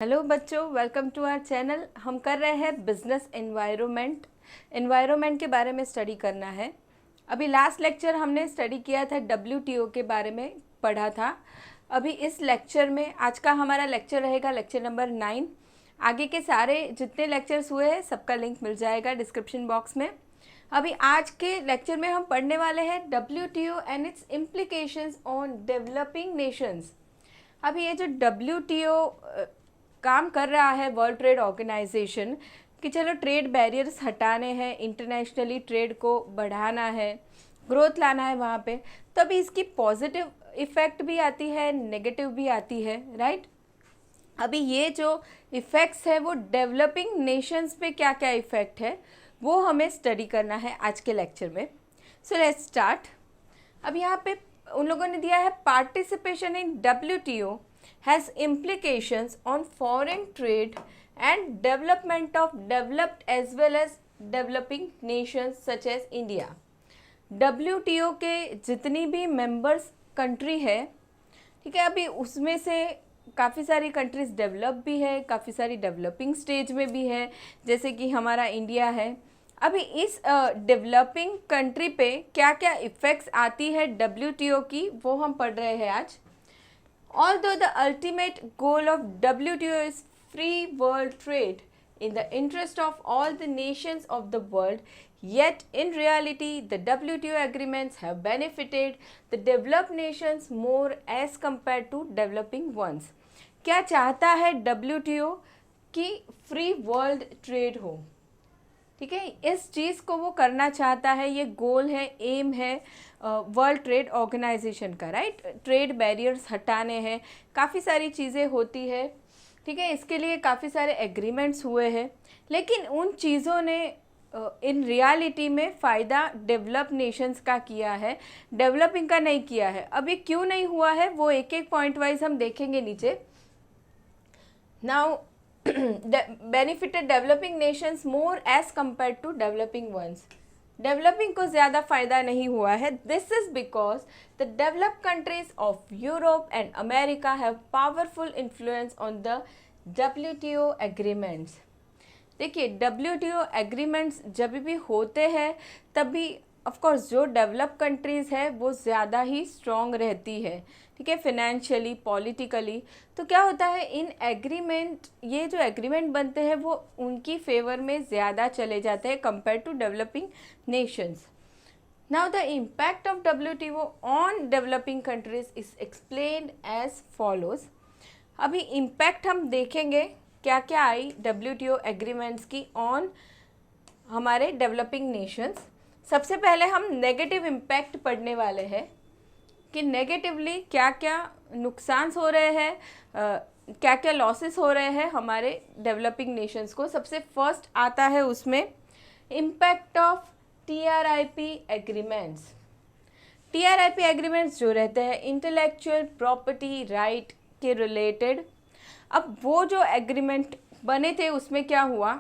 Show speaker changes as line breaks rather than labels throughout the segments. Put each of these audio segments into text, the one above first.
Hello बच्चों, welcome to our channel. हम कर रहे हैं बिजनेस एनवायरनमेंट के बारे में स्टडी करना है। अभी लास्ट लेक्चर हमने स्टडी किया था WTO के बारे में पढ़ा था। अभी इस लेक्चर में आज का हमारा लेक्चर रहेगा लेक्चर नंबर 9। आगे के सारे जितने लेक्चर्स हुए हैं सबका लिंक मिल जाएगा डिस्क्रिप्शन बॉक्स में। अभी आज के लेक्चर में हम पढ़ने वाले हैं WTO and it's implications on developing Nations. अभी ये जो WTO काम कर रहा है, वर्ल्ड ट्रेड ऑर्गेनाइजेशन, कि चलो ट्रेड बैरियर्स हटाने हैं, इंटरनेशनली ट्रेड को बढ़ाना है, ग्रोथ लाना है वहाँ पे, तभी इसकी पॉजिटिव इफ़ेक्ट भी आती है, नेगेटिव भी आती है, राइट। अभी ये जो इफ़ेक्ट्स है वो डेवलपिंग नेशंस पे क्या क्या इफ़ेक्ट है वो हमें स्टडी करना है आज के लेक्चर में। So let's start. अब यहाँ पे उन लोगों ने दिया है participation in WTO has implications on foreign trade and development of developed as well as developing nations such as India। WTO के जितनी भी मेंबर्स कंट्री है, ठीक है, अभी उसमें से काफ़ी सारी कंट्रीज़ डेवलप भी है, काफ़ी सारी डेवलपिंग स्टेज में भी है, जैसे कि हमारा इंडिया है। अभी इस डेवलपिंग कंट्री पे क्या क्या इफ़ेक्ट्स आती है WTO की, वो हम पढ़ रहे हैं आज। Although the ultimate goal of WTO is free world trade in the interest of all the nations of the world, yet in reality the WTO agreements have benefited the developed nations more as compared to developing ones। क्या चाहता है WTO कि free world trade हो, ठीक है, इस चीज़ को वो करना चाहता है, ये गोल है, एम है वर्ल्ड ट्रेड ऑर्गेनाइजेशन का, राइट। ट्रेड बैरियर्स हटाने हैं, काफ़ी सारी चीज़ें होती है, ठीक है, इसके लिए काफ़ी सारे एग्रीमेंट्स हुए हैं, लेकिन उन चीज़ों ने इन रियलिटी में फ़ायदा डेवलप नेशंस का किया है, डेवलपिंग का नहीं किया है। अब ये क्यों नहीं हुआ है वो एक एक पॉइंट वाइज हम देखेंगे नीचे। Now benefited developing nations more as compared to developing ones। Developing को ज़्यादा फ़ायदा नहीं हुआ है। This is because the developed countries of Europe and America have powerful influence on the WTO agreements. देखिए, WTO एग्रीमेंट्स जब भी होते हैं तभी ऑफकोर्स जो डेवलप कंट्रीज़ है वो ज़्यादा ही स्ट्रॉन्ग रहती है, ठीक है, फिनेंशियली, पॉलिटिकली। तो क्या होता है, इन एग्रीमेंट, ये जो एग्रीमेंट बनते हैं वो उनकी फेवर में ज़्यादा चले जाते हैं compare to developing nations. Now the impact of WTO on developing countries is explained as follows. अभी इम्पैक्ट हम देखेंगे क्या क्या आई WTO एग्रीमेंट्स की ऑन हमारे डेवलपिंग नेशंस। सबसे पहले हम नेगेटिव इम्पैक्ट पढ़ने वाले हैं कि नेगेटिवली क्या क्या नुकसान हो रहे हैं, क्या क्या लॉसेस हो रहे हैं हमारे डेवलपिंग नेशंस को। सबसे फर्स्ट आता है उसमें impact of TRIP agreements. TRIP agreements जो रहते हैं इंटेलेक्चुअल प्रॉपर्टी राइट के रिलेटेड। अब वो जो एग्रीमेंट बने थे उसमें क्या हुआ,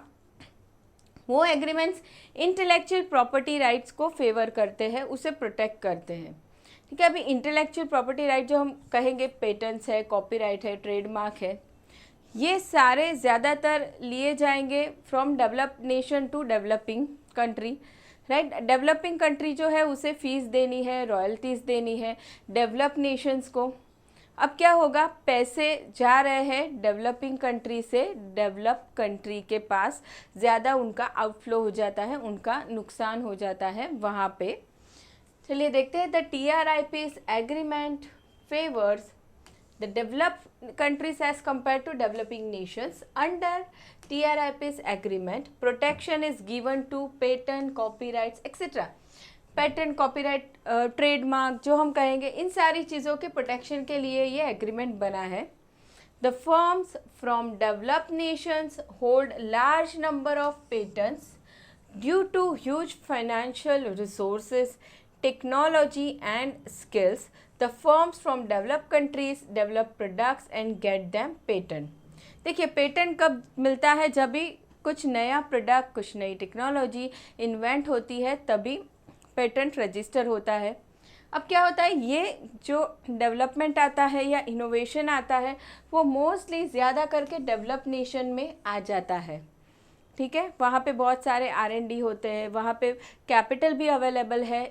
वो एग्रीमेंट्स इंटेलेक्चुअल प्रॉपर्टी राइट्स को फेवर करते हैं, उसे प्रोटेक्ट करते हैं, ठीक है। अभी इंटेलेक्चुअल प्रॉपर्टी राइट जो हम कहेंगे पेटेंट्स है, कॉपीराइट है, ट्रेडमार्क है, ये सारे ज़्यादातर लिए जाएंगे from developed nation to developing country, right. Developing country जो है उसे फ़ीस देनी है, रॉयल्टीज़ देनी है डेवलप नेशंस को। अब क्या होगा, पैसे जा रहे हैं डेवलपिंग कंट्री से डेवलप कंट्री के पास, ज़्यादा उनका आउटफ्लो हो जाता है, उनका नुकसान हो जाता है वहाँ पे। चलिए देखते हैं। The TRIP's agreement favours the developed countries as compare to developing nations. Under TRIP's agreement protection is given to patent, copyrights etcetera. Patent, copyright, trademark जो हम कहेंगे, इन सारी चीज़ों के प्रोटेक्शन के लिए ये एग्रीमेंट बना है। The firms from developed nations hold large number of patents due to huge financial resources, technology and skills. The firms from developed countries develop products and get them patent. देखिए, patent कब मिलता है, जब भी कुछ नया प्रोडक्ट, कुछ नई टेक्नोलॉजी इन्वेंट होती है तभी पेटेंट रजिस्टर होता है। अब क्या होता है, ये जो डेवलपमेंट आता है या इनोवेशन आता है वो मोस्टली ज़्यादा करके डेवलप नेशन में आ जाता है, ठीक है। वहाँ पे बहुत सारे R&D होते हैं, वहाँ पे कैपिटल भी अवेलेबल है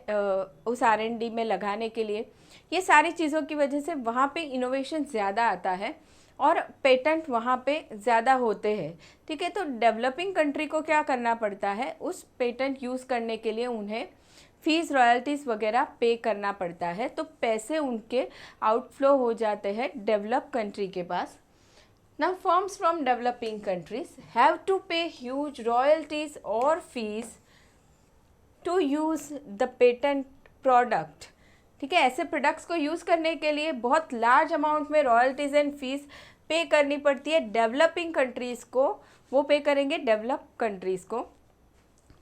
उस R&D में लगाने के लिए। ये सारी चीज़ों की वजह से वहाँ पे इनोवेशन ज़्यादा आता है और पेटेंट वहाँ पे ज़्यादा होते हैं, ठीक है। तो डेवलपिंग कंट्री को क्या करना पड़ता है, उस पेटेंट यूज़ करने के लिए उन्हें फीस रॉयल्टीज़ वगैरह पे करना पड़ता है, तो पैसे उनके आउटफ्लो हो जाते हैं डेवलप कंट्री के पास। Now firms from developing countries have to pay huge royalties or fees to use the patent product, ठीक है। ऐसे प्रोडक्ट्स को यूज़ करने के लिए बहुत लार्ज अमाउंट में रॉयल्टीज़ एंड फीस पे करनी पड़ती है डेवलपिंग कंट्रीज़ को, वो पे करेंगे डेवलप कंट्रीज़ को।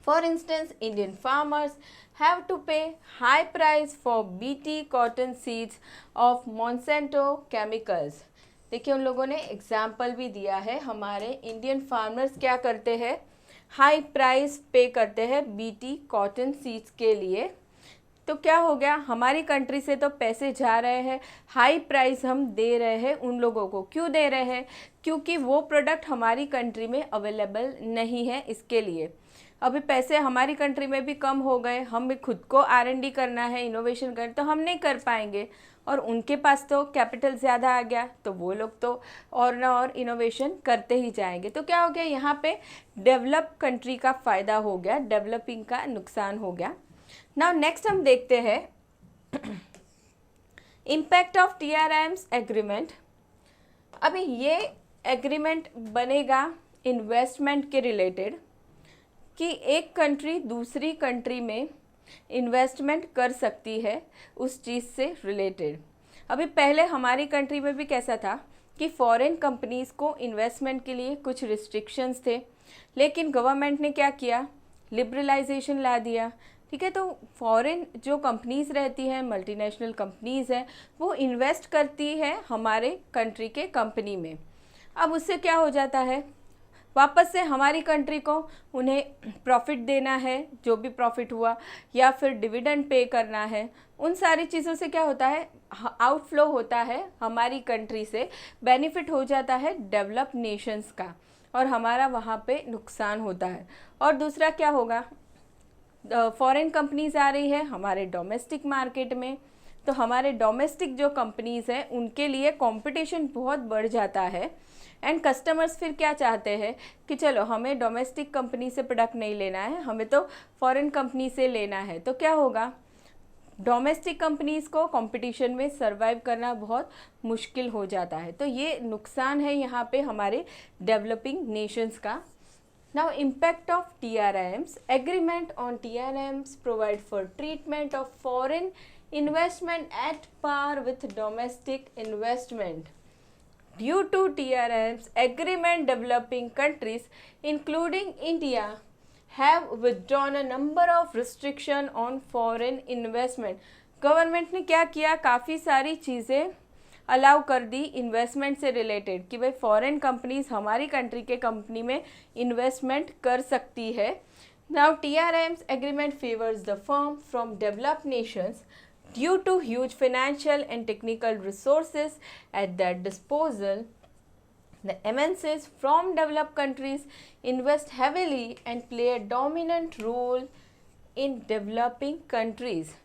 For instance Indian farmers have to pay high price for BT cotton seeds of Monsanto chemicals। देखिए उन लोगों ने एग्जाम्पल भी दिया है, हमारे इंडियन फार्मर्स क्या करते हैं, हाई प्राइस पे करते हैं बीटी कॉटन सीड्स के लिए। तो क्या हो गया, हमारी कंट्री से तो पैसे जा रहे हैं, हाई प्राइस हम दे रहे हैं उन लोगों को। क्यों दे रहे हैं, क्योंकि वो प्रोडक्ट हमारी कंट्री में अवेलेबल नहीं है, इसके लिए। अभी पैसे हमारी कंट्री में भी कम हो गए, हमें खुद को R&D करना है, इनोवेशन करना, तो हम नहीं कर पाएंगे। और उनके पास तो कैपिटल ज़्यादा आ गया, तो वो लोग तो और ना और इनोवेशन करते ही जाएंगे। तो क्या हो गया, यहाँ पे डेवलप कंट्री का फ़ायदा हो गया, डेवलपिंग का नुकसान हो गया। नाउ नेक्स्ट हम देखते हैं इम्पैक्ट ऑफ TRIMS एग्रीमेंट। अभी ये एग्रीमेंट बनेगा इन्वेस्टमेंट के रिलेटेड, कि एक कंट्री दूसरी कंट्री में इन्वेस्टमेंट कर सकती है उस चीज़ से रिलेटेड। अभी पहले हमारी कंट्री में भी कैसा था कि फॉरेन कंपनीज़ को इन्वेस्टमेंट के लिए कुछ रिस्ट्रिक्शंस थे, लेकिन गवर्नमेंट ने क्या किया, लिबरलाइजेशन ला दिया, ठीक है। तो फॉरेन जो कंपनीज़ रहती हैं, मल्टीनेशनल कंपनीज़ हैं, वो इन्वेस्ट करती है हमारे कंट्री के कंपनी में। अब उससे क्या हो जाता है, वापस से हमारी कंट्री को उन्हें प्रॉफिट देना है, जो भी प्रॉफिट हुआ, या फिर डिविडेंड पे करना है। उन सारी चीज़ों से क्या होता है, आउटफ्लो होता है हमारी कंट्री से, बेनिफिट हो जाता है डेवलप नेशंस का, और हमारा वहाँ पे नुकसान होता है। और दूसरा क्या होगा, फॉरेन कंपनीज़ आ रही है हमारे डोमेस्टिक मार्केट में, तो हमारे डोमेस्टिक जो कंपनीज़ हैं उनके लिए कंपटीशन बहुत बढ़ जाता है। एंड कस्टमर्स फिर क्या चाहते हैं कि चलो हमें डोमेस्टिक कंपनी से प्रोडक्ट नहीं लेना है, हमें तो फॉरेन कंपनी से लेना है। तो क्या होगा, डोमेस्टिक कंपनीज़ को कंपटीशन में सर्वाइव करना बहुत मुश्किल हो जाता है। तो ये नुकसान है यहाँ पे हमारे डेवलपिंग नेशंस का। Now impact of TRIMS. Agreement on TRIMS provide for treatment of foreign investment at par with domestic investment. Due to TRIMS agreement, developing countries including India have withdrawn a number of restriction on foreign investment. Government ने क्या किया, काफ़ी सारी चीज़ें allow कर दी investment से related, कि भाई फॉरेन कंपनीज हमारी कंट्री के कंपनी में इन्वेस्टमेंट कर सकती है। Now TRIMS agreement favours the firm from developed nations due to huge financial and technical resources at their disposal. The MNCs from developed countries invest heavily and play a dominant role in developing countries.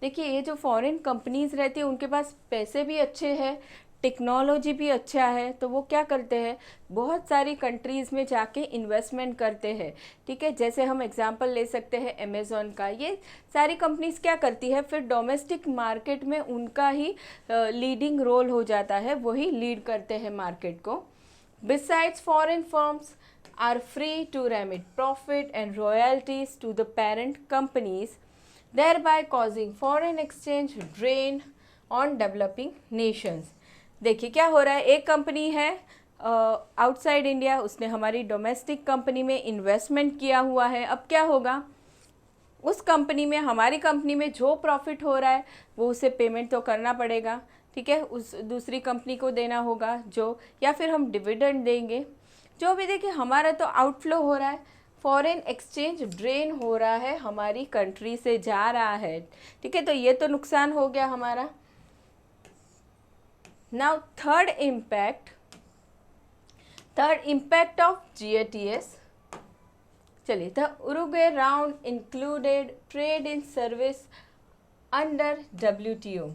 देखिए ये जो foreign companies रहती है उनके पास पैसे भी अच्छे हैं, टेक्नोलॉजी भी अच्छा है, तो वो क्या करते हैं, बहुत सारी कंट्रीज़ में जाके इन्वेस्टमेंट करते हैं, ठीक है। जैसे हम एग्जांपल ले सकते हैं अमेज़ॉन का, ये सारी कंपनीज़ क्या करती है, फिर डोमेस्टिक मार्केट में उनका ही लीडिंग रोल हो जाता है, वही लीड करते हैं मार्केट को। Besides foreign firms are free to remit profit and royalties to the parent companies, thereby causing foreign exchange drain on developing nations. देखिए क्या हो रहा है, एक कंपनी है आउटसाइड इंडिया, उसने हमारी डोमेस्टिक कंपनी में इन्वेस्टमेंट किया हुआ है। अब क्या होगा, उस कंपनी में, हमारी कंपनी में जो प्रॉफिट हो रहा है वो उसे पेमेंट तो करना पड़ेगा, ठीक है, उस दूसरी कंपनी को देना होगा जो, या फिर हम डिविडेंड देंगे, जो भी। देखिए हमारा तो आउटफ्लो हो रहा है, फॉरेन एक्सचेंज ड्रेन हो रहा है, हमारी कंट्री से जा रहा है, ठीक है। तो ये तो नुकसान हो गया हमारा। Now third impact of GATS। चलिए, the Uruguay round included trade in service under WTO।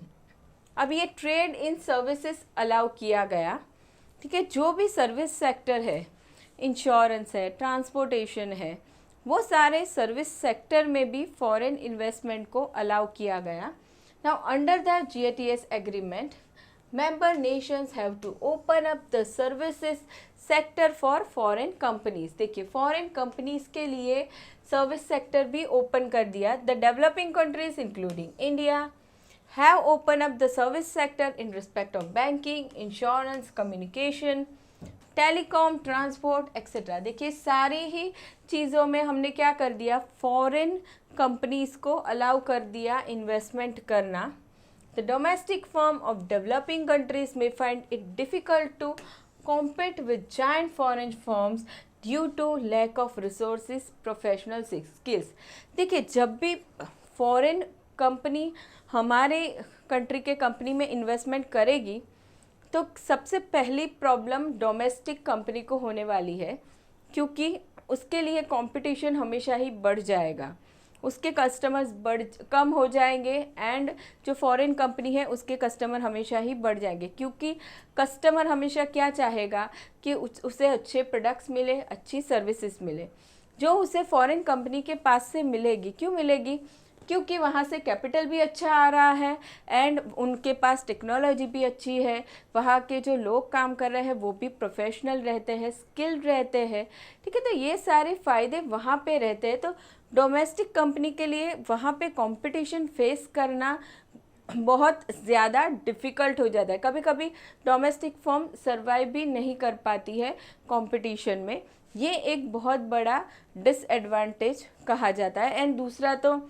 अब ये ट्रेड इन सर्विसेज अलाउ किया गया, ठीक है। जो भी सर्विस सेक्टर है, इंश्योरेंस है, ट्रांसपोर्टेशन है, वो सारे सर्विस सेक्टर में भी फॉरेन इन्वेस्टमेंट को अलाउ किया गया। Now under the GATS agreement, member nations have to open up the services sector for foreign companies। देखिए, फॉरेन कंपनीज के लिए सर्विस सेक्टर भी ओपन कर दिया। The developing countries including India have opened up the service sector in respect of banking, insurance, communication, telecom, transport, etc। देखिए, सारी ही चीज़ों में हमने क्या कर दिया, फॉरेन कंपनीज को अलाउ कर दिया इन्वेस्टमेंट करना। The domestic firm of developing countries may find it difficult to compete with giant foreign firms due to lack of resources, professional skills। देखिए, जब भी फॉरेन कंपनी हमारे कंट्री के कंपनी में इन्वेस्टमेंट करेगी तो सबसे पहली प्रॉब्लम डोमेस्टिक कंपनी को होने वाली है, क्योंकि उसके लिए कंपटीशन हमेशा ही बढ़ जाएगा, उसके कस्टमर्स कम हो जाएंगे एंड जो फॉरेन कंपनी है उसके कस्टमर हमेशा ही बढ़ जाएंगे, क्योंकि कस्टमर हमेशा क्या चाहेगा कि उसे अच्छे प्रोडक्ट्स मिले, अच्छी सर्विसेज मिले, जो उसे फॉरेन कंपनी के पास से मिलेगी। क्यों मिलेगी? क्योंकि वहाँ से कैपिटल भी अच्छा आ रहा है एंड उनके पास टेक्नोलॉजी भी अच्छी है, वहाँ के जो लोग काम कर रहे हैं वो भी प्रोफेशनल रहते हैं, स्किल्ड रहते हैं, ठीक है। तो ये सारे फ़ायदे वहाँ पे रहते हैं। तो डोमेस्टिक कंपनी के लिए वहाँ पे कंपटीशन फेस करना बहुत ज़्यादा डिफ़िकल्ट हो जाता है। कभी कभी डोमेस्टिक फर्म सर्वाइव भी नहीं कर पाती है कंपटीशन में। ये एक बहुत बड़ा डिसएडवांटेज कहा जाता है। एंड दूसरा तो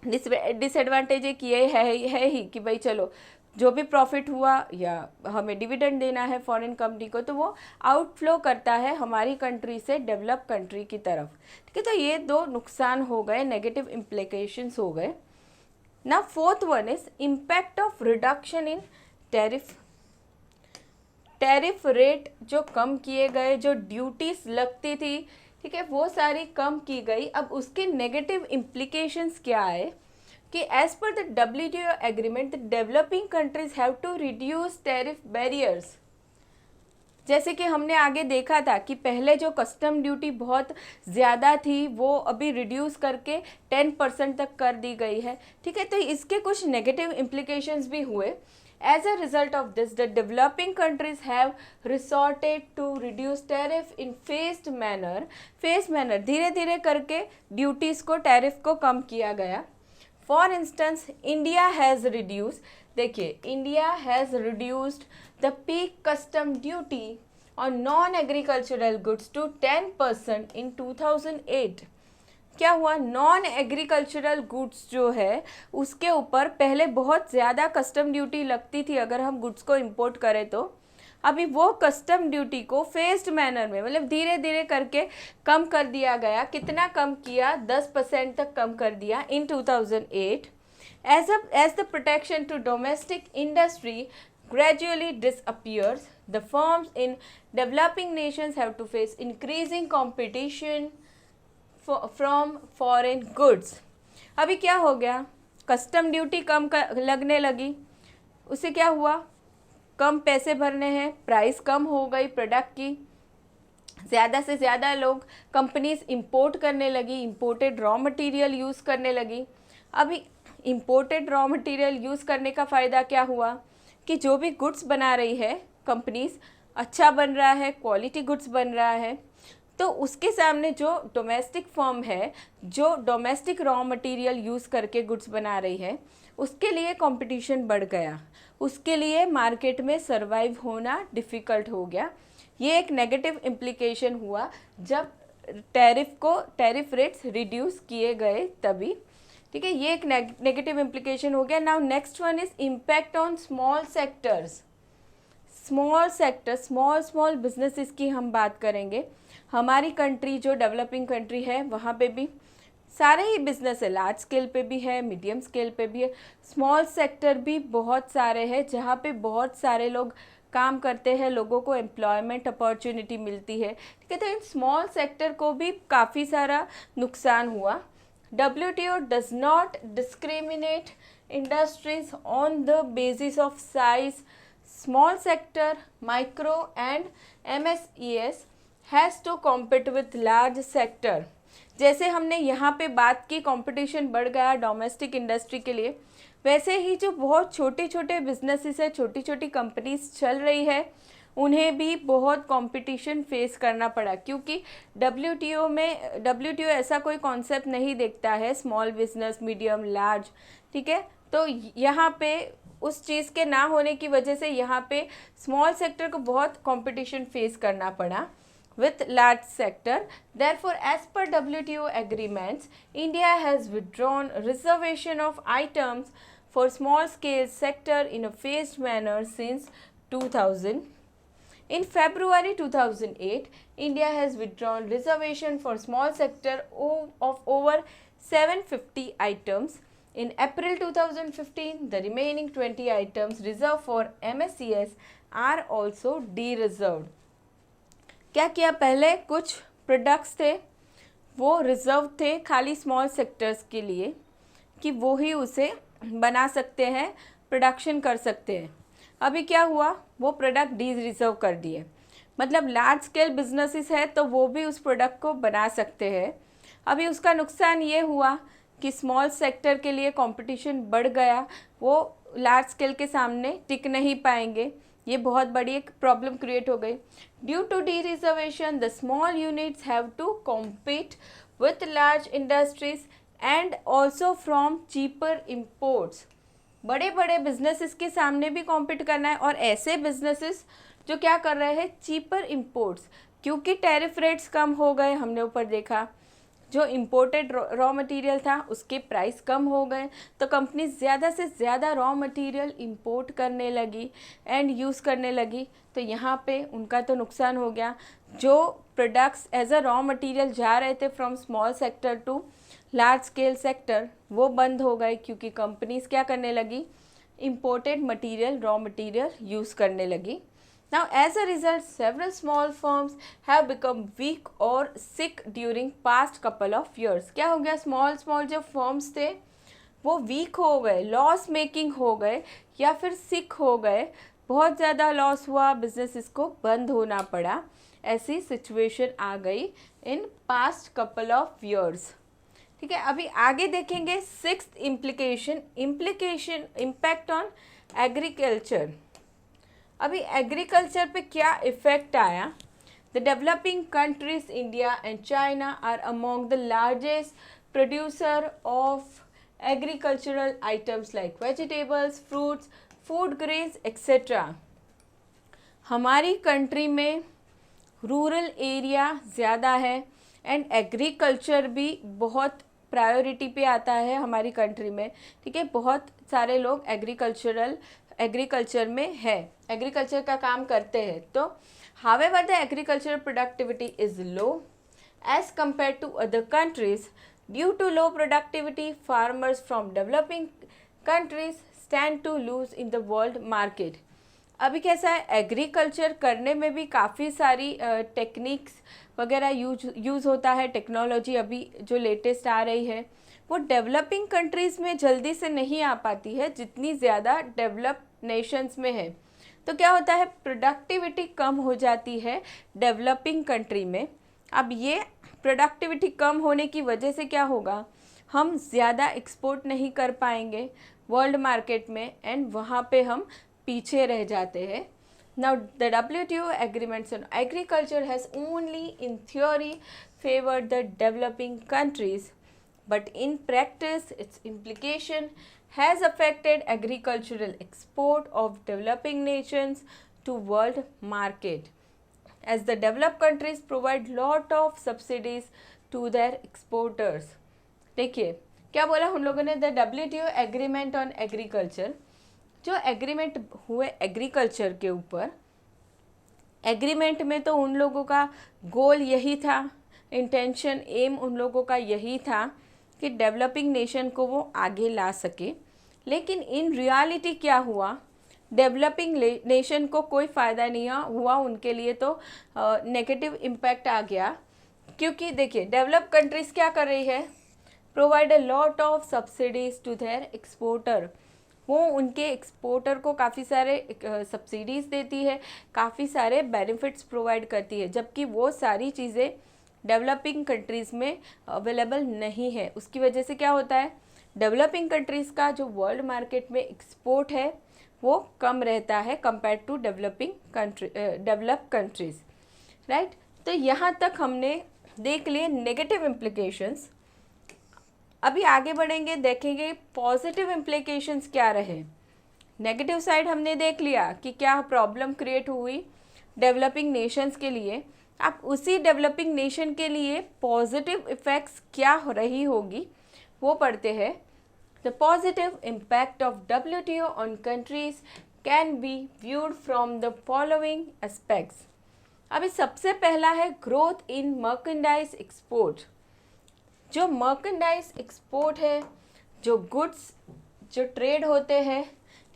डिसएडवांटेज एक ये है ही कि भाई चलो, जो भी प्रॉफिट हुआ या हमें डिविडेंड देना है फॉरेन कंपनी को, तो वो आउटफ्लो करता है हमारी कंट्री से डेवलप कंट्री की तरफ, ठीक है। तो ये दो नुकसान हो गए, नेगेटिव इम्प्लीकेशंस हो गए। ना fourth one is impact of reduction in tariff rate जो कम किए गए, जो ड्यूटीज लगती थी, ठीक है, वो सारी कम की गई। अब उसके नेगेटिव इम्प्लीकेशंस क्या है कि as per the WTO agreement the developing countries have to reduce tariff barriers. जैसे कि हमने आगे देखा था कि पहले जो कस्टम ड्यूटी बहुत ज़्यादा थी वो अभी रिड्यूस करके 10% तक कर दी गई है, ठीक है। तो इसके कुछ नेगेटिव इम्प्लीकेशंस भी हुए। As a result of this, the developing countries have resorted to reduce tariff in phased manner, धीरे धीरे करके ड्यूटीज़ को, टैरिफ को कम किया गया। For instance, India has reduced, देखिए, India has reduced the peak custom duty on non-agricultural goods to 10% in 2008। क्या हुआ? नॉन एग्रीकल्चरल गुड्स जो है उसके ऊपर पहले बहुत ज़्यादा कस्टम ड्यूटी लगती थी अगर हम गुड्स को इंपोर्ट करें तो। अभी वो कस्टम ड्यूटी को फेस्ड मैनर में, मतलब धीरे धीरे करके कम कर दिया गया। कितना कम किया? 10% तक कम कर दिया in 2008। As the protection to domestic industry gradually disappears, the firms in developing nations have to face increasing competition from foreign goods. अभी क्या हो गया? कस्टम ड्यूटी कम लगने लगी, उससे क्या हुआ? कम पैसे भरने हैं, प्राइस कम हो गई प्रोडक्ट की, ज़्यादा से ज़्यादा लोग कंपनीज इंपोर्ट करने लगी, इंपोर्टेड रॉ मटेरियल यूज़ करने लगी। अभी इंपोर्टेड रॉ मटेरियल यूज़ करने का फ़ायदा क्या हुआ कि जो भी गुड्स बना रही है कंपनीज, अच्छा बन रहा है, क्वालिटी गुड्स बन रहा है, तो उसके सामने जो डोमेस्टिक फर्म है, जो डोमेस्टिक रॉ मटेरियल यूज़ करके गुड्स बना रही है, उसके लिए कंपटीशन बढ़ गया, उसके लिए मार्केट में सर्वाइव होना डिफ़िकल्ट हो गया। ये एक नेगेटिव इम्प्लीकेशन हुआ जब टैरिफ रेट्स रिड्यूस किए गए तभी, ठीक है। ये एक नेगेटिव इम्प्लीकेशन हो गया। Now next one is impact on small sectors. Small sector, small businesses की हम बात करेंगे। हमारी कंट्री जो डेवलपिंग कंट्री है वहाँ पे भी सारे ही बिजनेस है, लार्ज स्केल पे भी है, मीडियम स्केल पे भी है, स्मॉल सेक्टर भी बहुत सारे हैं जहाँ पे बहुत सारे लोग काम करते हैं, लोगों को एम्प्लॉयमेंट अपॉर्चुनिटी मिलती है। ठीक है, तो इन स्मॉल सेक्टर को भी काफ़ी सारा नुकसान हुआ। WTO does not discriminate industries on the basis of size. Small sector, micro and MSES has to compete with large sector. जैसे हमने यहाँ पे बात की कंपटीशन बढ़ गया डोमेस्टिक इंडस्ट्री के लिए, वैसे ही जो बहुत छोटे छोटे बिजनेसेस है, छोटी छोटी कंपनीज चल रही है, उन्हें भी बहुत कंपटीशन फेस करना पड़ा, क्योंकि WTO ऐसा कोई कॉन्सेप्ट नहीं देखता है स्मॉल बिजनेस, मीडियम, लार्ज। ठीक है, तो यहाँ पे उस चीज़ के ना होने की वजह से यहाँ पे स्मॉल सेक्टर को बहुत कंपटीशन फेस करना पड़ा with large sector. Therefore, as per WTO agreements, India has withdrawn reservation of items for small scale sector in a phased manner since 2000. In February 2008, India has withdrawn reservation for small sector of over 750 items. In April 2015, the remaining 20 items reserved for MSES are also de-reserved. क्या किया, पहले कुछ products थे वो reserve थे खाली small sectors के लिए कि वो ही उसे बना सकते हैं, प्रोडक्शन कर सकते हैं। अभी क्या हुआ, वो प्रोडक्ट डी रिजर्व कर दिए, मतलब लार्ज स्केल बिजनेसेस है तो वो भी उस प्रोडक्ट को बना सकते हैं। अभी उसका नुकसान ये हुआ कि स्मॉल सेक्टर के लिए कंपटीशन बढ़ गया, वो लार्ज स्केल के सामने टिक नहीं पाएंगे, ये बहुत बड़ी एक प्रॉब्लम क्रिएट हो गई। Due to dereservation the small units have to compete with large industries and also from cheaper imports. बड़े बड़े बिजनेसेस के सामने भी कॉम्पीट करना है, और ऐसे बिजनेसेस जो क्या कर रहे हैं, चीपर इम्पोर्ट्स, क्योंकि टैरिफ रेट्स कम हो गए, हमने ऊपर देखा जो इम्पोर्टेड रॉ मटेरियल था उसके प्राइस कम हो गए, तो कंपनी ज़्यादा से ज़्यादा रॉ मटेरियल इंपोर्ट करने लगी एंड यूज़ करने लगी, तो यहाँ पे उनका तो नुकसान हो गया। जो products as a raw material जा रहे थे from small sector to large scale sector, वो बंद हो गए, क्योंकि कंपनीज क्या करने लगी, imported material, raw material use करने लगी। Now, as a result, several small firms have become weak or sick during past couple of years. क्या हो गया, स्मॉल जो फर्म्स थे वो वीक हो गए, लॉस मेकिंग हो गए, या फिर सिक हो गए, बहुत ज़्यादा लॉस हुआ, बिजनेस को बंद होना पड़ा, ऐसी सिचुएशन आ गई in past couple of years. ठीक है, अभी आगे देखेंगे sixth implication impact on agriculture. अभी एग्रीकल्चर पे क्या इफ़ेक्ट आया। The developing countries India and China are among the largest producer of agricultural items like vegetables, fruits, food grains etcetera. हमारी कंट्री में रूरल एरिया ज़्यादा है एंड एग्रीकल्चर भी बहुत प्रायोरिटी पे आता है हमारी कंट्री में। ठीक है, बहुत सारे लोग एग्रीकल्चर में है, एग्रीकल्चर का काम करते हैं। तो however the agriculture productivity is low as compare to other countries. Due to low productivity farmers from developing countries stand to lose in the world market. अभी कैसा है, एग्रीकल्चर करने में भी काफ़ी सारी टेक्निक्स वगैरह यूज़ होता है, टेक्नोलॉजी अभी जो लेटेस्ट आ रही है वो डेवलपिंग कंट्रीज़ में जल्दी से नहीं आ पाती है जितनी ज़्यादा डेवलप नेशंस में है। तो क्या होता है, प्रोडक्टिविटी कम हो जाती है डेवलपिंग कंट्री में। अब ये प्रोडक्टिविटी कम होने की वजह से क्या होगा, हम ज़्यादा एक्सपोर्ट नहीं कर पाएंगे वर्ल्ड मार्केट में एंड वहाँ पे हम पीछे रह जाते हैं। Now the WTO agreements on agriculture has only in theory favored the developing countries, but in practice its implication has affected agricultural export of developing nations to world market, as the developed countries provide lot of subsidies to their exporters. देखिए क्या बोला उन लोगों ने, the WTO agreement on agriculture, जो agreement हुए agriculture के ऊपर एग्रीमेंट में तो उन लोगों का गोल यही था, इंटेंशन, एम उन लोगों का यही था कि डेवलपिंग नेशन को वो आगे ला सके। लेकिन इन रियलिटी क्या हुआ, डेवलपिंग नेशन को कोई फ़ायदा नहीं हुआ, उनके लिए तो नेगेटिव इम्पैक्ट आ गया। क्योंकि देखिए डेवलप कंट्रीज़ क्या कर रही है, provide a lot of subsidies to their exporter. वो उनके एक्सपोर्टर को काफ़ी सारे सब्सिडीज़ देती है, काफ़ी सारे बेनिफिट्स प्रोवाइड करती है, जबकि वो सारी चीज़ें डेवलपिंग कंट्रीज़ में अवेलेबल नहीं है। उसकी वजह से क्या होता है, डेवलपिंग कंट्रीज़ का जो वर्ल्ड मार्केट में एक्सपोर्ट है वो कम रहता है compare to develop countries, right. तो यहाँ तक हमने देख लिए नेगेटिव इम्प्लीकेशंस। अभी आगे बढ़ेंगे, देखेंगे पॉजिटिव इम्प्लीकेशंस क्या रहे। नेगेटिव साइड हमने देख लिया कि क्या प्रॉब्लम क्रिएट हुई डेवलपिंग नेशंस के लिए। अब उसी डेवलपिंग नेशन के लिए पॉजिटिव इफ़ेक्ट्स क्या रही होगी वो पढ़ते हैं। The positive impact of WTO on countries can be viewed from the following aspects. अभी सबसे पहला है ग्रोथ इन मर्केंडाइज एक्सपोर्ट। जो मर्केंडाइज एक्सपोर्ट है, जो गुड्स जो ट्रेड होते हैं,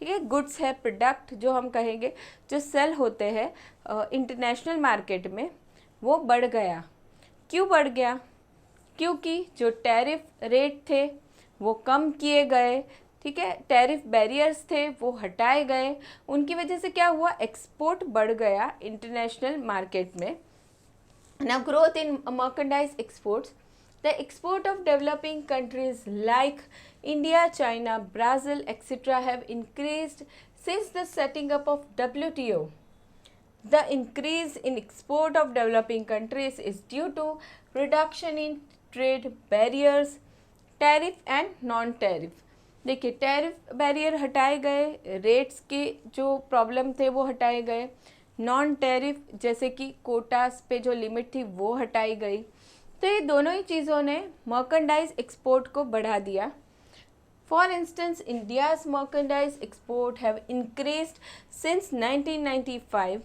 ठीक है, गुड्स है, प्रोडक्ट जो हम कहेंगे जो सेल होते हैं इंटरनेशनल मार्केट में, वो बढ़ गया। क्यों बढ़ गया, क्योंकि जो टैरिफ रेट थे वो कम किए गए, ठीक है, टैरिफ बैरियर्स थे वो हटाए गए। उनकी वजह से क्या हुआ, एक्सपोर्ट बढ़ गया इंटरनेशनल मार्केट में। Now growth in merchandise exports, the export of developing countries like India, China, Brazil, etc. have increased since the setting up of WTO. The increase in export of developing countries is due to reduction in trade barriers, tariff and non-tariff. देखिए tariff barrier हटाए गए, rates के जो problem थे वो हटाए गए, non tariff जैसे कि कोटास पे जो लिमिट थी वो हटाई गई। तो ये दोनों ही चीज़ों ने मर्केंडाइज एक्सपोर्ट को बढ़ा दिया। For instance India's merchandise export have increased since 1995।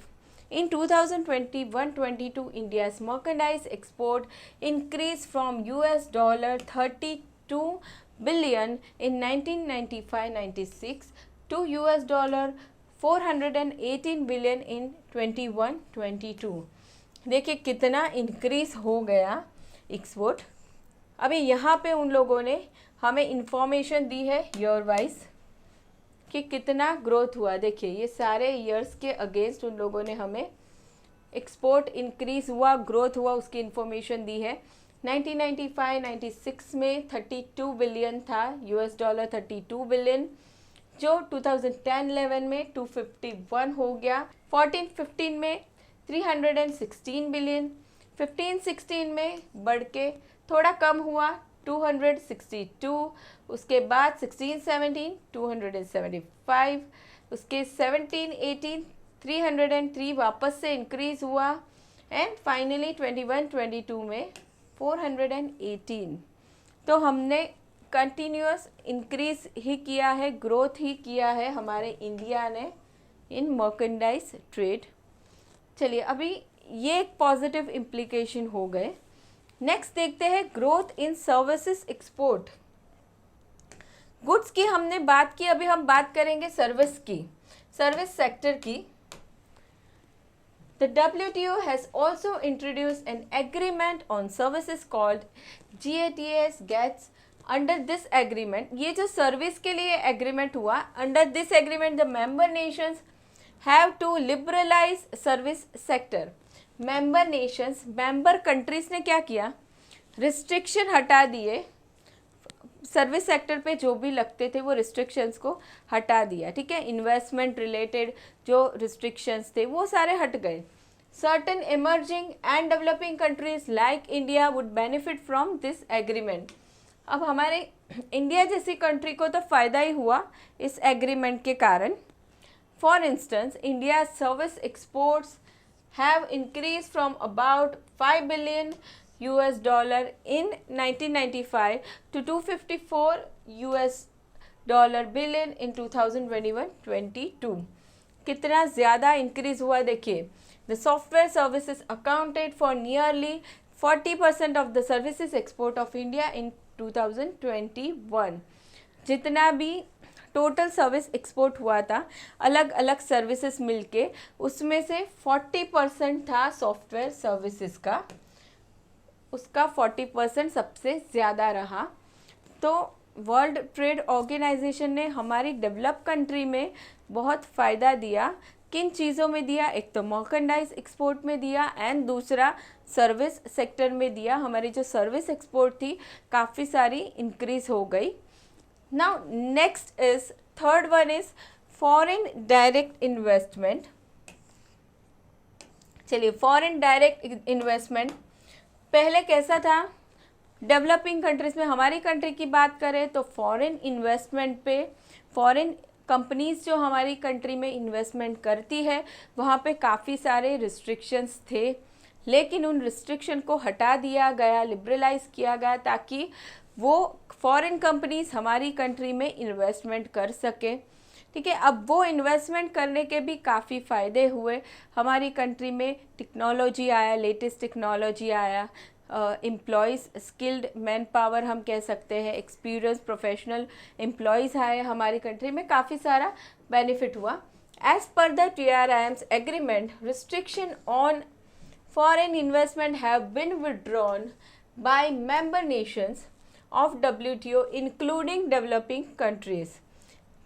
In 2021-22 India's merchandise export increase from $32 billion in 1995-96 to $418 billion in 21-22। देखिए कितना इंक्रीज हो गया एक्सपोर्ट। अभी यहाँ पे उन लोगों ने हमें इंफॉर्मेशन दी है ईयर वाइज कि कितना ग्रोथ हुआ। देखिए ये सारे ईयर्स के अगेंस्ट उन लोगों ने हमें एक्सपोर्ट इंक्रीज हुआ, ग्रोथ हुआ, उसकी इंफॉर्मेशन दी है। 1995-96 में 32 बिलियन था, $32 बिलियन, जो 2010-11 में 251 हो गया। 14-15 में 316 बिलियन, 15-16 में बढ़ के थोड़ा कम हुआ 262, उसके बाद 16-17 275, उसके 17-18 303 वापस से इंक्रीज हुआ एंड फाइनली 21-22 में 418। तो हमने कंटिन्यूअस इंक्रीज ही किया है, ग्रोथ ही किया है हमारे इंडिया ने इन मर्केंडाइज ट्रेड। चलिए अभी ये एक पॉजिटिव इम्प्लीकेशन हो गए। नेक्स्ट देखते हैं growth in services export. Goods की हमने बात की, अभी हम बात करेंगे सर्विस की, सर्विस सेक्टर की। The WTO has also introduced an agreement on services called GATS. Under this agreement, ये जो सर्विस के लिए एग्रीमेंट हुआ, under this agreement the member nations have to liberalize service sector. Member Nations, member countries ने क्या किया, restriction हटा दिए, सर्विस सेक्टर पे जो भी लगते थे वो रिस्ट्रिक्शंस को हटा दिया, ठीक है। इन्वेस्टमेंट रिलेटेड जो रिस्ट्रिक्शंस थे वो सारे हट गए। Certain emerging and developing countries like India would benefit from this agreement. अब हमारे इंडिया जैसी कंट्री को तो फ़ायदा ही हुआ इस एग्रीमेंट के कारण। For instance India service exports have increased from about $5 billion in 1995 to $254 billion in 2021-22। कितना ज़्यादा इंक्रीज हुआ देखिए। The software services accounted for nearly 40% of the services export of India in 2021। जितना भी टोटल सर्विस एक्सपोर्ट हुआ था अलग अलग सर्विसेज मिलके, उसमें से 40% था सॉफ्टवेयर सर्विसेज का, उसका 40% सबसे ज़्यादा रहा। तो वर्ल्ड ट्रेड ऑर्गेनाइजेशन ने हमारी डेवलप कंट्री में बहुत फ़ायदा दिया। किन चीज़ों में दिया? एक तो मर्केंडाइज एक्सपोर्ट में दिया एंड दूसरा सर्विस सेक्टर में दिया। हमारी जो सर्विस एक्सपोर्ट थी काफ़ी सारी इंक्रीज हो गई। Now next is third one is foreign direct investment. चलिए, फॉरेन डायरेक्ट इन्वेस्टमेंट पहले कैसा था? डेवलपिंग कंट्रीज़ में हमारी कंट्री की बात करें तो फॉरेन इन्वेस्टमेंट पे, फॉरेन कंपनीज़ जो हमारी कंट्री में इन्वेस्टमेंट करती है वहाँ पे काफ़ी सारे रिस्ट्रिक्शंस थे, लेकिन उन रिस्ट्रिक्शन को हटा दिया गया, लिबरलाइज किया गया ताकि वो फॉरेन कंपनीज़ हमारी कंट्री में इन्वेस्टमेंट कर सके। ठीक है, अब वो इन्वेस्टमेंट करने के भी काफ़ी फ़ायदे हुए। हमारी कंट्री में टेक्नोलॉजी आया, लेटेस्ट टेक्नोलॉजी आया, एम्प्लॉयज़, स्किल्ड मैन पावर हम कह सकते हैं, एक्सपीरियंस प्रोफेशनल एम्प्लॉयज़ आए हमारी कंट्री में, काफ़ी सारा बेनिफिट हुआ। As per the TRIM's agreement, restriction on foreign investment have been withdrawn by member nations of WTO including developing countries.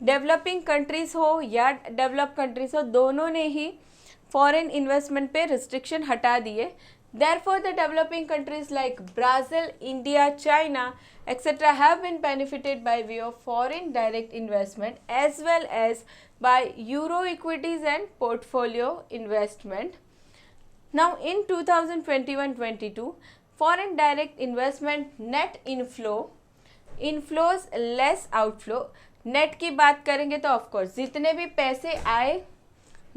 Developing countries हो या डेवलप कंट्रीज़ हो, दोनों ने ही फॉरेन इन्वेस्टमेंट पे रिस्ट्रिक्शन हटा दिए। Therefore, the developing countries like Brazil, India, China, etc. have been benefited by way of foreign direct investment as well as by Euro equities and portfolio investment. Now, in 2021-22, foreign direct investment net inflows less outflow. Net की बात करेंगे तो of course जितने भी पैसे आए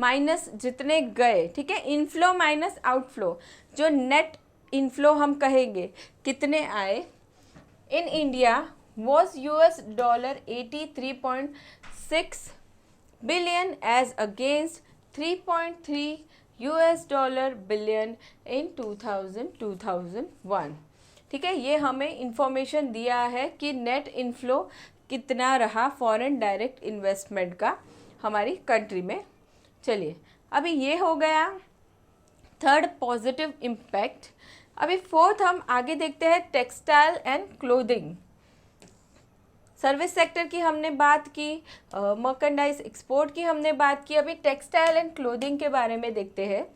minus जितने गए, ठीक है, इनफ्लो माइनस आउटफ्लो, जो नेट इनफ्लो हम कहेंगे कितने आए in India was $83.6 billion as against $3.3 billion in 2001। ठीक है, ये हमें इंफॉर्मेशन दिया है कि नेट इनफ्लो कितना रहा फॉरेन डायरेक्ट इन्वेस्टमेंट का हमारी कंट्री में। चलिए, अभी ये हो गया थर्ड पॉजिटिव इम्पैक्ट। अभी फोर्थ हम आगे देखते हैं textile and clothing. Service sector की हमने बात की, मर्केंडाइज एक्सपोर्ट की हमने बात की, अभी टेक्सटाइल एंड क्लोथिंग के बारे में देखते हैं।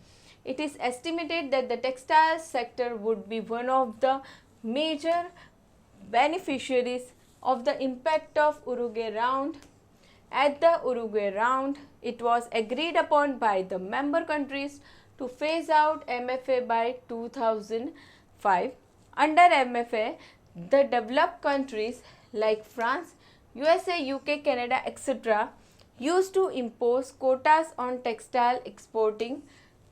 It is estimated that the textile sector would be one of the major beneficiaries of the impact of Uruguay round. At the Uruguay round, it was agreed upon by the member countries to phase out MFA by 2005. Under MFA, the developed countries like France, USA, UK, Canada, etc. used to impose quotas on textile exporting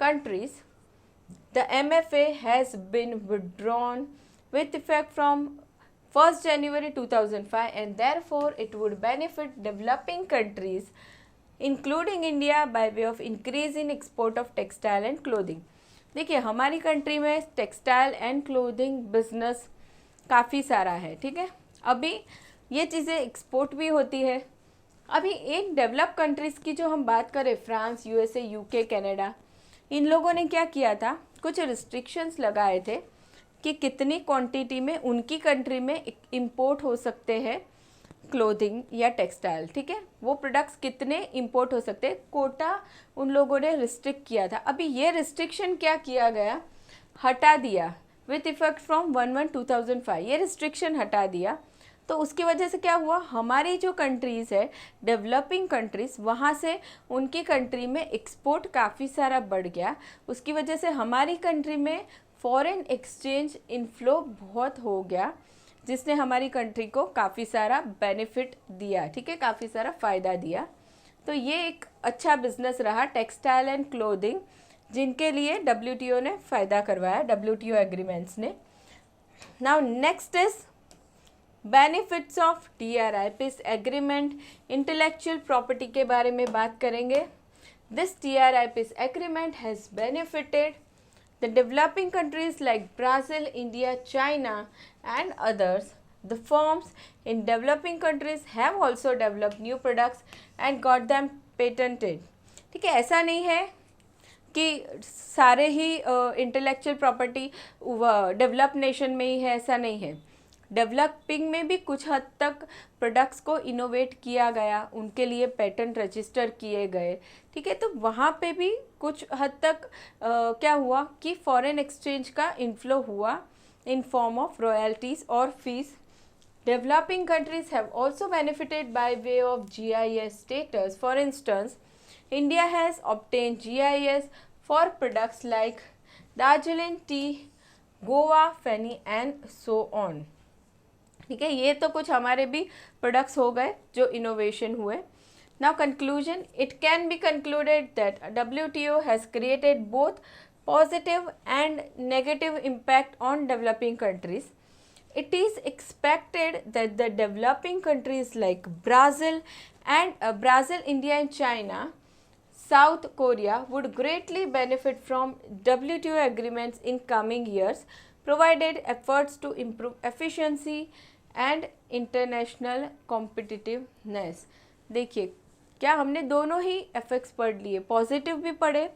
countries. The MFA has been withdrawn with effect from 1st January 2005 and therefore it would benefit developing countries including India by way of increase in export of textile and clothing. देखिए, हमारी country में textile and clothing business काफ़ी सारा है, ठीक है, अभी ये चीज़ें एक्सपोर्ट भी होती है। अभी एक डेवलप कंट्रीज़ की जो हम बात करें, फ्रांस, USA, UK, कनाडा, इन लोगों ने क्या किया था, कुछ रिस्ट्रिक्शंस लगाए थे कि कितनी क्वांटिटी में उनकी कंट्री में इंपोर्ट हो सकते हैं क्लोथिंग या टेक्सटाइल, ठीक है, वो प्रोडक्ट्स कितने इंपोर्ट हो सकते हैं, कोटा उन लोगों ने रिस्ट्रिक्ट किया था। अभी ये रिस्ट्रिक्शन क्या किया गया, हटा दिया विथ इफेक्ट फ्रॉम 1/1/2005, ये रिस्ट्रिक्शन हटा दिया। तो उसकी वजह से क्या हुआ, हमारी जो कंट्रीज़ है डेवलपिंग कंट्रीज़, वहाँ से उनकी कंट्री में एक्सपोर्ट काफ़ी सारा बढ़ गया। उसकी वजह से हमारी कंट्री में फॉरेन एक्सचेंज इनफ्लो बहुत हो गया, जिसने हमारी कंट्री को काफ़ी सारा बेनिफिट दिया, ठीक है, काफ़ी सारा फ़ायदा दिया। तो ये एक अच्छा बिजनेस रहा टेक्सटाइल एंड क्लोथिंग, जिनके लिए WTO ने फ़ायदा करवाया, WTO एग्रीमेंट्स ने। Now next is benefits of TRI piece agreement. Intellectual property के बारे में बात करेंगे। This TRIPS agreement has benefited the developing countries like Brazil, India, China and others. The firms in developing countries have also developed new products and got them patented. ठीक है, ऐसा नहीं है कि सारे ही इंटेलेक्चुअल प्रॉपर्टी डेवलप नेशन में ही है, ऐसा नहीं है। डेवलपिंग में भी कुछ हद तक प्रोडक्ट्स को इनोवेट किया गया, उनके लिए पेटेंट रजिस्टर किए गए। ठीक है, तो वहाँ पे भी कुछ हद तक क्या हुआ कि फॉरेन एक्सचेंज का इन्फ्लो हुआ इन फॉर्म ऑफ रॉयल्टीज़ और fees. Developing countries have also benefited by way of GIS status. For instance, India has obtained GIS for products like Darjeeling tea, Goa Feni and so on. ठीक है, ये तो कुछ हमारे भी products हो गए जो इनोवेशन हुए। Now conclusion, it can be concluded that WTO has created both positive and negative impact on developing countries. It is expected that the developing countries like Brazil, India and China, South Korea would greatly benefit from WTO agreements in coming years, provided efforts to improve efficiency and international competitiveness. देखिए, क्या हमने दोनों ही effects पढ़ लिए, positive भी पढ़े,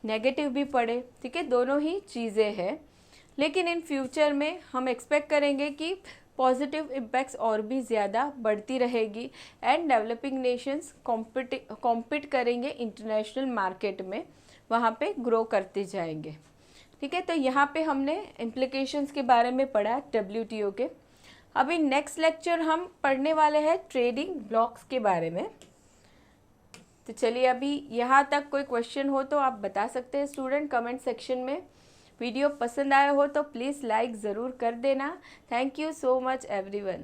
negative भी पढ़े। ठीक है, दोनों ही चीज़ें हैं, लेकिन इन फ्यूचर में हम एक्सपेक्ट करेंगे कि पॉजिटिव इम्पैक्ट्स और भी ज़्यादा बढ़ती रहेगी एंड डेवलपिंग नेशंस कॉम्पिट करेंगे इंटरनेशनल मार्केट में, वहाँ पे ग्रो करते जाएंगे। ठीक है, तो यहाँ पे हमने इम्प्लिकेशंस के बारे में पढ़ा WTO के। अभी नेक्स्ट लेक्चर हम पढ़ने वाले हैं ट्रेडिंग ब्लॉक्स के बारे में। तो चलिए, अभी यहाँ तक कोई क्वेश्चन हो तो आप बता सकते हैं स्टूडेंट कमेंट सेक्शन में। वीडियो पसंद आया हो तो प्लीज़ लाइक ज़रूर कर देना। Thank you so much everyone.